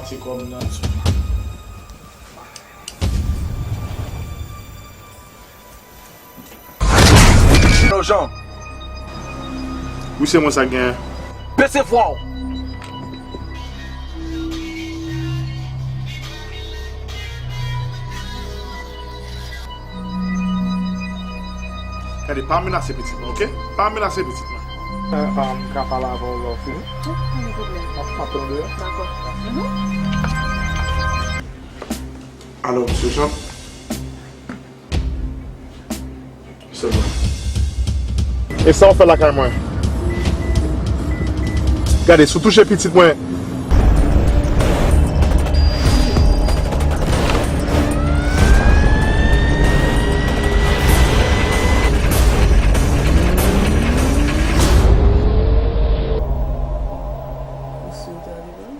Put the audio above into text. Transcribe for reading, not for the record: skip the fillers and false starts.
pati kom nan sou. Non, Jean. Ou se mwen sa gen? Baissez fwa ou. Kade, pa menase petit man, ok? Pa menase petit man. Ka pala avon lò fin. Apon de. Alors, M. Jean. C'est bon. E sa ou fè la kay mwen? Gade, sou touche petit mwen. Monsieur Daliban.